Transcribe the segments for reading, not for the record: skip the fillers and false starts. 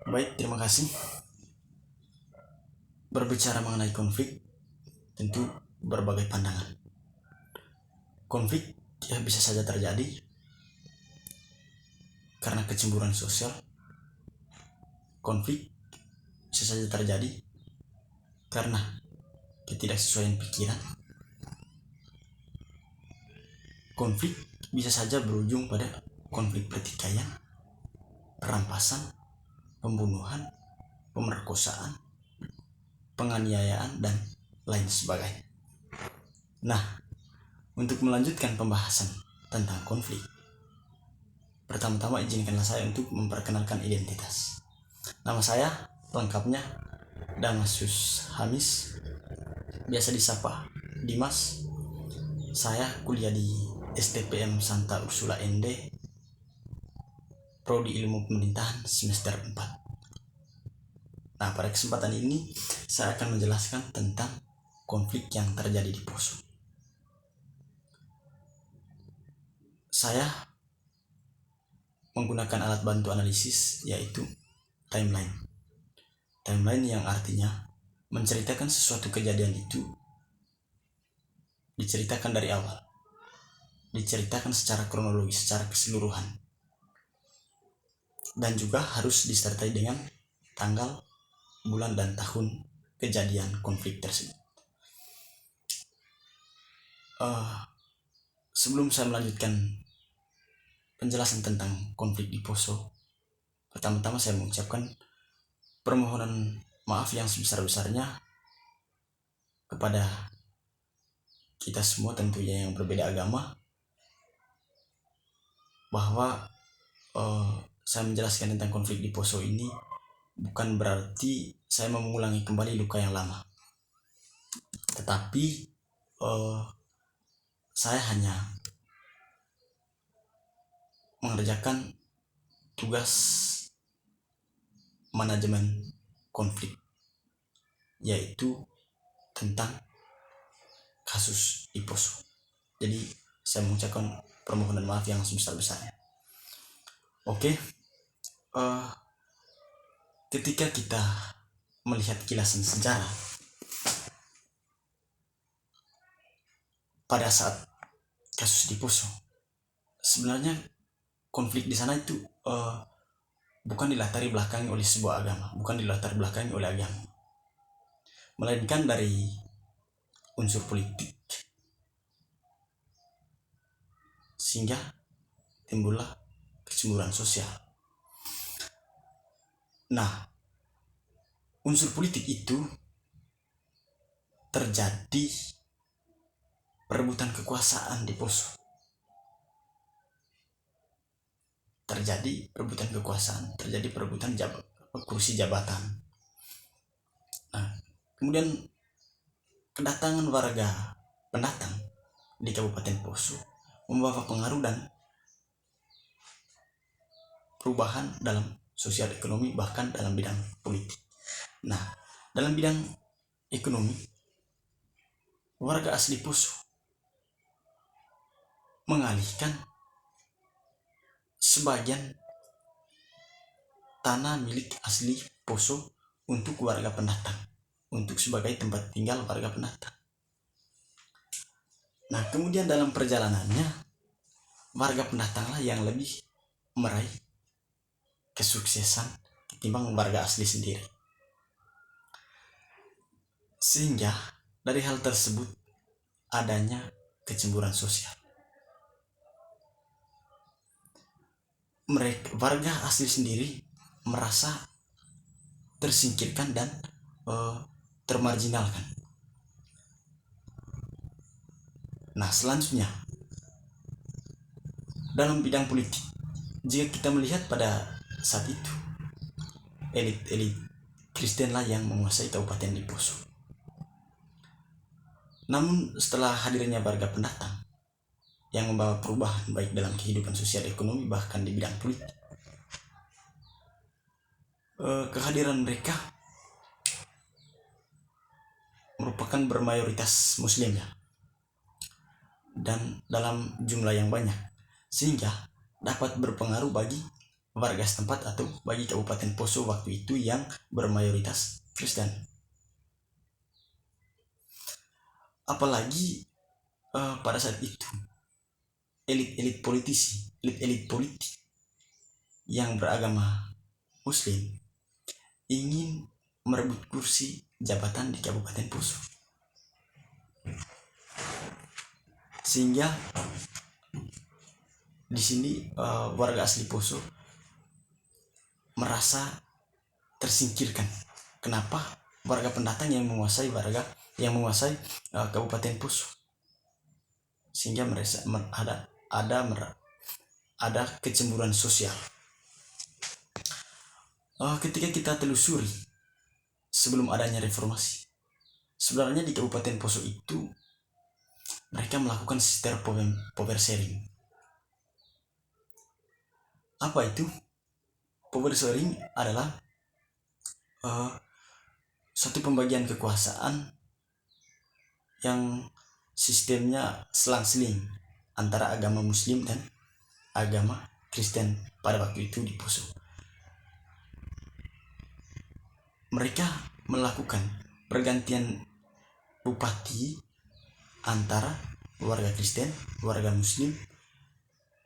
Baik, terima kasih. Berbicara mengenai konflik, tentu berbagai pandangan. Konflik ya bisa saja terjadi karena kecemburuan sosial. Konflik bisa saja terjadi karena ketidaksesuaian pikiran. Konflik bisa saja berujung pada konflik pertikaian, perampasan, pembunuhan, pemerkosaan, penganiayaan, dan lain sebagainya. Nah, untuk melanjutkan pembahasan tentang konflik, pertama-tama izinkanlah saya untuk memperkenalkan identitas. Nama saya lengkapnya Damasius Hamis, biasa disapa Dimas. Saya kuliah di STPM Santa Ursula ND, Prodi Ilmu Pemerintahan semester 4. Nah, pada kesempatan ini saya akan menjelaskan tentang konflik yang terjadi di Poso. Saya menggunakan alat bantu analisis yaitu timeline. Timeline yang artinya menceritakan sesuatu kejadian itu diceritakan dari awal, diceritakan secara kronologis, secara keseluruhan, dan juga harus disertai dengan tanggal, bulan, dan tahun kejadian konflik tersebut. Sebelum saya melanjutkan penjelasan tentang konflik di Poso, pertama-tama saya mengucapkan permohonan maaf yang sebesar-besarnya kepada kita semua, tentunya yang berbeda agama, bahwa saya menjelaskan tentang konflik di Poso ini bukan berarti saya mengulangi kembali luka yang lama, tetapi saya hanya mengerjakan tugas manajemen konflik, yaitu tentang kasus di Poso. Jadi saya mengucapkan permohonan maaf yang sebesar-besarnya. Oke, ketika kita melihat kilasan sejarah pada saat kasus di Poso, sebenarnya konflik di sana itu bukan dilatari belakangi oleh sebuah agama, bukan dilatar belakangi oleh agama, melainkan dari unsur politik, sehingga timbullah kecemburuan sosial. Nah, unsur politik itu terjadi perebutan kekuasaan di Poso. Terjadi perebutan kekuasaan, terjadi perebutan kursi jabatan. Nah, kemudian kedatangan warga pendatang di Kabupaten Poso membawa pengaruh dan perubahan dalam sosial ekonomi, bahkan dalam bidang politik. Nah, dalam bidang ekonomi, warga asli Poso mengalihkan sebagian tanah milik asli Poso untuk warga pendatang, untuk sebagai tempat tinggal warga pendatang. Nah, kemudian dalam perjalanannya, warga pendatanglah yang lebih meraih kesuksesan ketimbang warga asli sendiri. Sehingga dari hal tersebut adanya kecemburuan sosial. Mereka, warga asli sendiri, merasa tersingkirkan dan termarginalkan. Nah, selanjutnya dalam bidang politik, jika kita melihat pada saat itu elit-elit Kristen lah yang menguasai Kabupaten di Poso. Namun setelah hadirnya warga pendatang yang membawa perubahan baik dalam kehidupan sosial, ekonomi, bahkan di bidang politik, kehadiran mereka merupakan bermayoritas Muslim ya, dan dalam jumlah yang banyak, sehingga dapat berpengaruh bagi warga setempat atau bagi Kabupaten Poso waktu itu yang bermayoritas Kristen. Apalagi pada saat itu elit-elit politisi, elit-elit politik yang beragama Muslim ingin merebut kursi jabatan di Kabupaten Poso, sehingga di sini warga asli Poso merasa tersingkirkan. Kenapa warga pendatang yang menguasai Kabupaten Poso, sehingga merasa ada kecemburuan sosial. Ketika kita telusuri sebelum adanya reformasi, sebenarnya di Kabupaten Poso itu mereka melakukan sistem power sharing. Apa itu? Power sharing adalah suatu pembagian kekuasaan yang sistemnya selang-seling antara agama Muslim dan agama Kristen pada waktu itu di Poso. Mereka melakukan pergantian bupati antara warga Kristen, warga Muslim,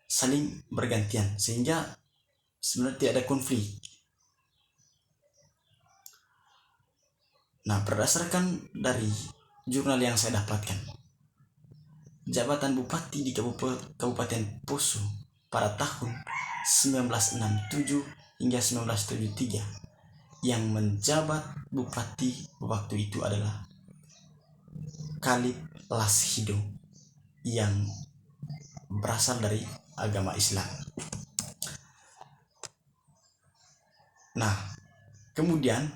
saling bergantian sehingga sebenarnya tidak ada konflik. Nah, berdasarkan dari jurnal yang saya dapatkan, jabatan bupati di Kabupaten Poso pada tahun 1967 hingga 1973 yang menjabat bupati waktu itu adalah Khalid Lashido yang berasal dari agama Islam. Nah, kemudian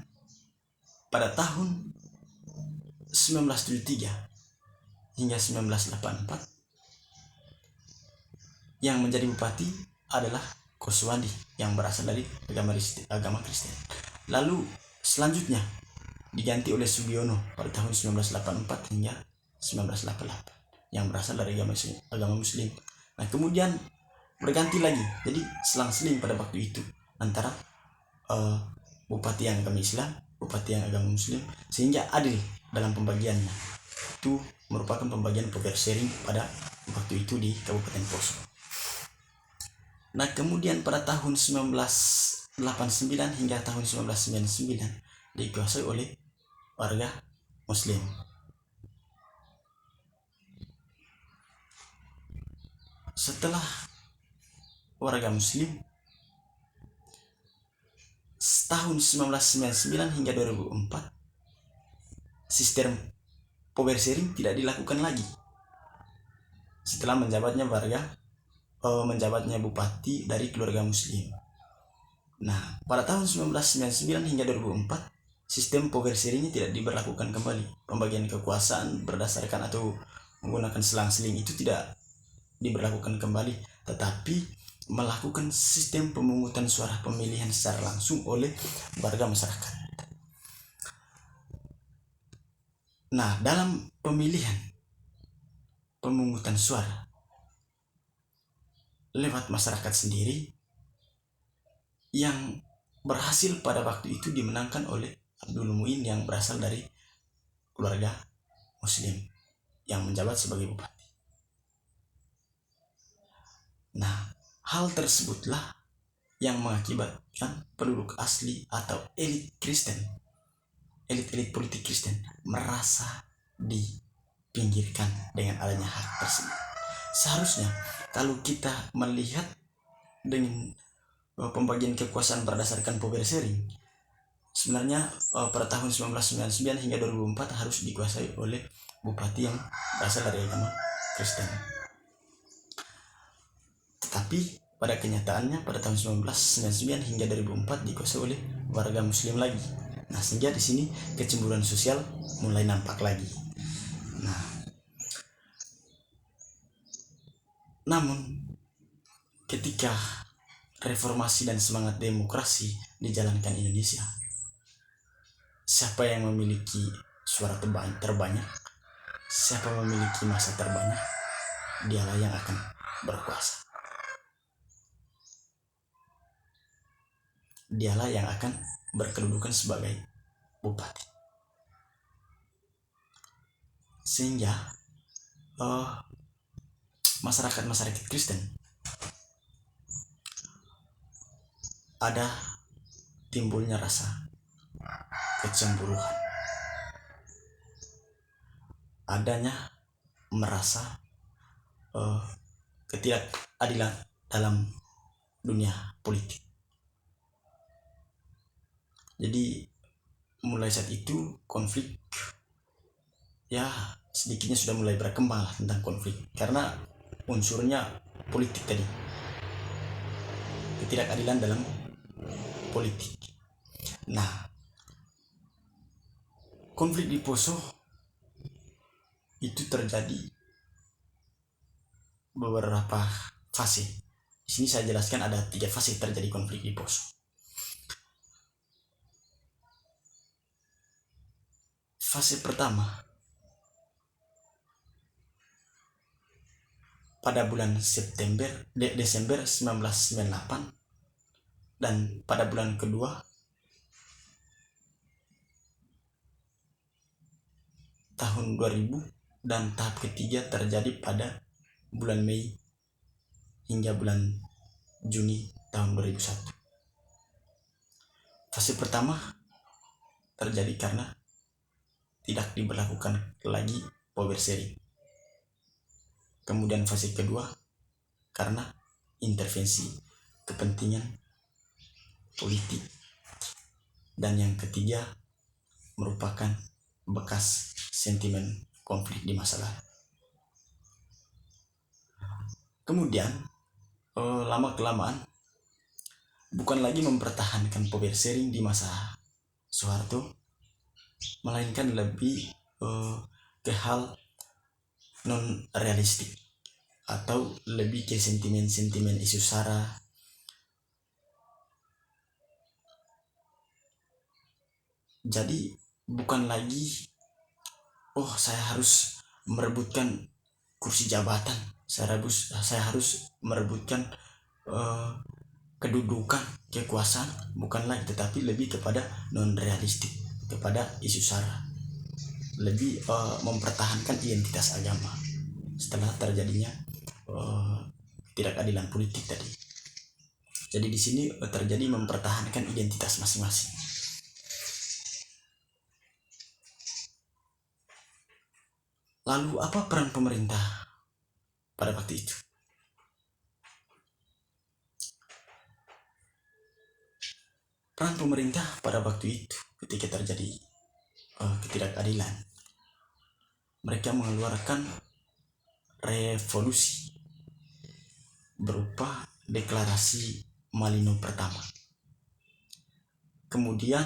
pada tahun 1973 hingga 1984 yang menjadi bupati adalah Koswandi yang berasal dari agama Kristen. Lalu selanjutnya diganti oleh Sugiono pada tahun 1984 hingga 1988 yang berasal dari agama Muslim. Nah, kemudian berganti lagi, jadi selang-seling pada waktu itu antara bupati yang agama Islam, bupati yang agama Muslim, sehingga adil dalam pembagiannya. Itu merupakan pembagian power sharing pada waktu itu di Kabupaten Poso. Nah, kemudian pada tahun 1989 hingga tahun 1999 dikuasai oleh warga Muslim. Setelah warga Muslim, tahun 1999 hingga 2004 sistem power sharing tidak dilakukan lagi setelah menjabatnya bupati dari keluarga Muslim. Nah, pada tahun 1999 hingga 2004 sistem power sharingnya tidak diberlakukan kembali. Pembagian kekuasaan berdasarkan atau menggunakan selang-seling itu tidak diberlakukan kembali, tetapi melakukan sistem pemungutan suara pemilihan secara langsung oleh warga masyarakat. Nah, dalam pemungutan suara lewat masyarakat sendiri, yang berhasil pada waktu itu dimenangkan oleh Abdul Muin yang berasal dari keluarga Muslim yang menjabat sebagai bupati. Nah, hal tersebutlah yang mengakibatkan penduduk asli atau elit Kristen, elit politik Kristen merasa dipinggirkan dengan adanya hak tersebut. Seharusnya kalau kita melihat dengan pembagian kekuasaan berdasarkan power sharing, sebenarnya pada tahun 1999 hingga 2004 harus dikuasai oleh bupati yang berasal dari agama Kristen. Tetapi pada kenyataannya pada tahun 1999 hingga 2004 dikuasai oleh warga Muslim lagi. Nah, sehingga di sini kecemburuan sosial mulai nampak lagi. Nah, namun ketika reformasi dan semangat demokrasi dijalankan Indonesia, siapa yang memiliki suara terbanyak, siapa memiliki masa terbanyak, dialah yang akan berkuasa. dialah yang akan berkedudukan sebagai bupati. Sehingga masyarakat Kristen ada timbulnya rasa kecemburuan, adanya merasa ketidakadilan dalam dunia politik. Jadi mulai saat itu konflik ya sedikitnya sudah mulai berkembang tentang konflik, karena unsurnya politik tadi, ketidakadilan dalam politik. Nah, konflik di Poso itu terjadi beberapa fase. Di sini saya jelaskan ada 3 fase terjadi konflik di Poso. Fase pertama pada bulan Desember 1998, dan pada bulan kedua tahun 2000, dan tahap ketiga terjadi pada bulan Mei hingga bulan Juni tahun 2001. Fase pertama terjadi karena tidak diberlakukan lagi power sharing. Kemudian fase kedua karena intervensi kepentingan politik. Dan yang ketiga merupakan bekas sentimen konflik di masa lalu. Kemudian lama-kelamaan bukan lagi mempertahankan power sharing di masa Soeharto, melainkan lebih ke hal non realistik atau lebih ke sentimen-sentimen isu sara. Jadi bukan lagi saya harus merebutkan kursi jabatan, saya harus merebutkan kedudukan, kekuasaan, bukan lagi, tetapi lebih kepada non realistik, kepada isu sara, lebih mempertahankan identitas agama setelah terjadinya ketidakadilan politik tadi. Jadi di sini terjadi mempertahankan identitas masing-masing. Lalu apa peran pemerintah pada waktu itu? Peran pemerintah pada waktu itu ketika terjadi ketidakadilan, mereka mengeluarkan revolusi berupa deklarasi Malino pertama. Kemudian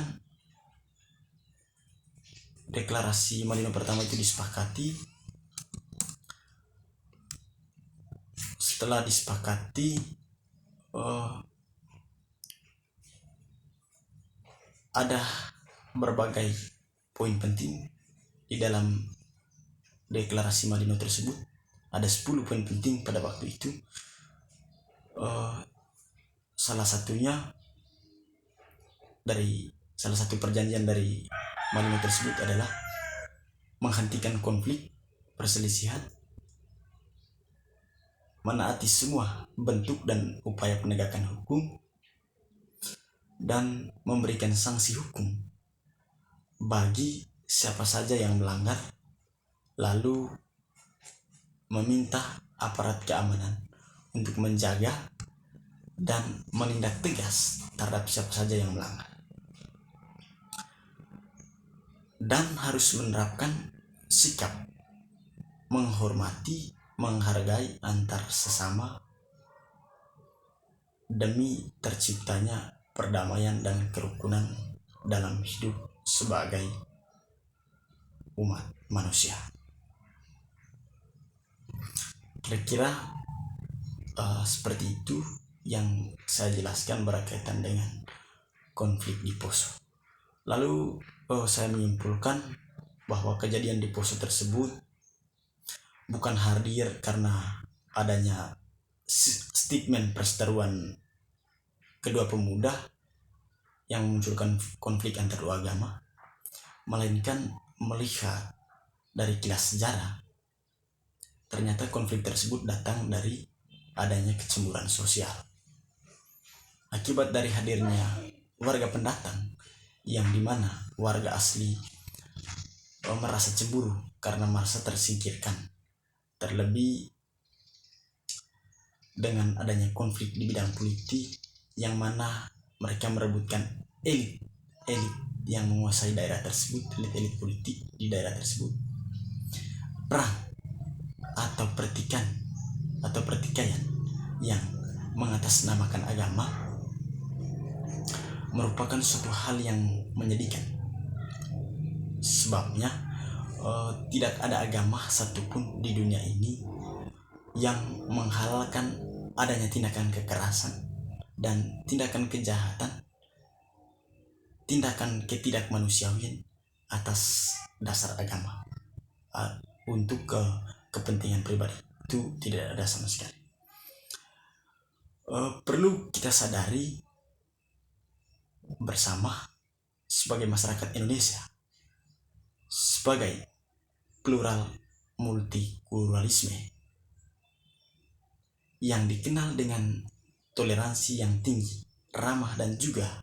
deklarasi Malino pertama itu disepakati. Setelah disepakati, ada berbagai poin penting di dalam deklarasi Malino tersebut. Ada 10 poin penting pada waktu itu. Salah satu perjanjian dari Malino tersebut adalah menghentikan konflik perselisihan, menaati semua bentuk dan upaya penegakan hukum, dan memberikan sanksi hukum bagi siapa saja yang melanggar, lalu meminta aparat keamanan untuk menjaga dan menindak tegas terhadap siapa saja yang melanggar, dan harus menerapkan sikap menghormati, menghargai antar sesama demi terciptanya perdamaian dan kerukunan dalam hidup sebagai umat manusia. Kira-kira seperti itu yang saya jelaskan berkaitan dengan konflik di Poso. Lalu saya menyimpulkan bahwa kejadian di Poso tersebut bukan hadir karena adanya statement perseteruan kedua pemuda, yang memunculkan konflik antar dua agama, melainkan melihat dari kilas sejarah, ternyata konflik tersebut datang dari adanya kecemburuan sosial. Akibat dari hadirnya warga pendatang, yang dimana warga asli merasa cemburu karena merasa tersingkirkan. Terlebih dengan adanya konflik di bidang politik, yang mana mereka merebutkan elit yang menguasai daerah tersebut, elit politik di daerah tersebut. Perang atau pertikaian yang mengatasnamakan agama merupakan suatu hal yang menyedihkan. Sebabnya tidak ada agama satupun di dunia ini yang menghalalkan adanya tindakan kekerasan dan tindakan kejahatan, tindakan ketidakmanusiawian atas dasar agama untuk kepentingan pribadi. Itu tidak ada sama sekali. Perlu kita sadari bersama sebagai masyarakat Indonesia, sebagai plural multikulturalisme yang dikenal dengan toleransi yang tinggi, ramah, dan juga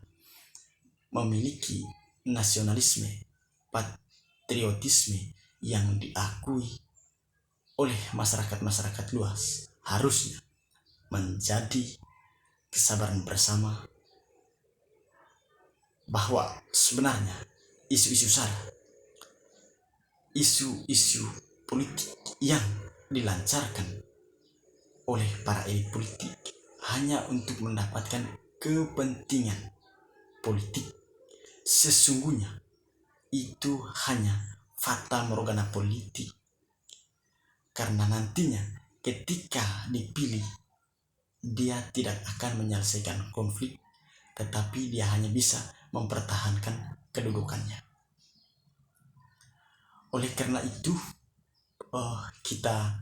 memiliki nasionalisme, patriotisme yang diakui oleh masyarakat luas, harusnya menjadi kesabaran bersama bahwa sebenarnya isu-isu sara, isu-isu politik yang dilancarkan oleh para elit politik hanya untuk mendapatkan kepentingan politik, sesungguhnya itu hanya fata morgana politik, karena nantinya ketika dipilih dia tidak akan menyelesaikan konflik, tetapi dia hanya bisa mempertahankan kedudukannya. Oleh karena itu, kita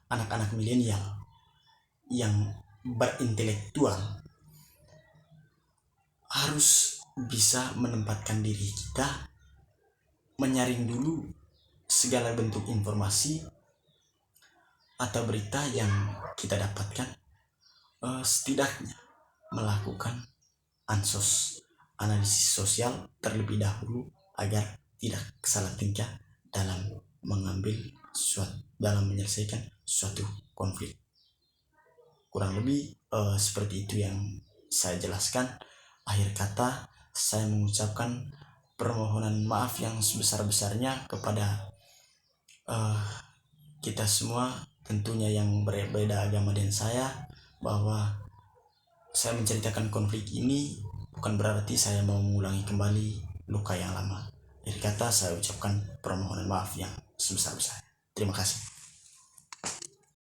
anak-anak milenial yang berintelektual harus bisa menempatkan diri kita, menyaring dulu segala bentuk informasi atau berita yang kita dapatkan, setidaknya melakukan analisis sosial terlebih dahulu agar tidak salah tingkah dalam menyelesaikan suatu konflik. Kurang lebih seperti itu yang saya jelaskan. Akhir kata, saya mengucapkan permohonan maaf yang sebesar-besarnya kepada kita semua, tentunya yang berbeda agama dengan saya, bahwa saya menceritakan konflik ini bukan berarti saya mau mengulangi kembali luka yang lama. Akhir kata, saya ucapkan permohonan maaf yang sebesar-besarnya. Terima kasih.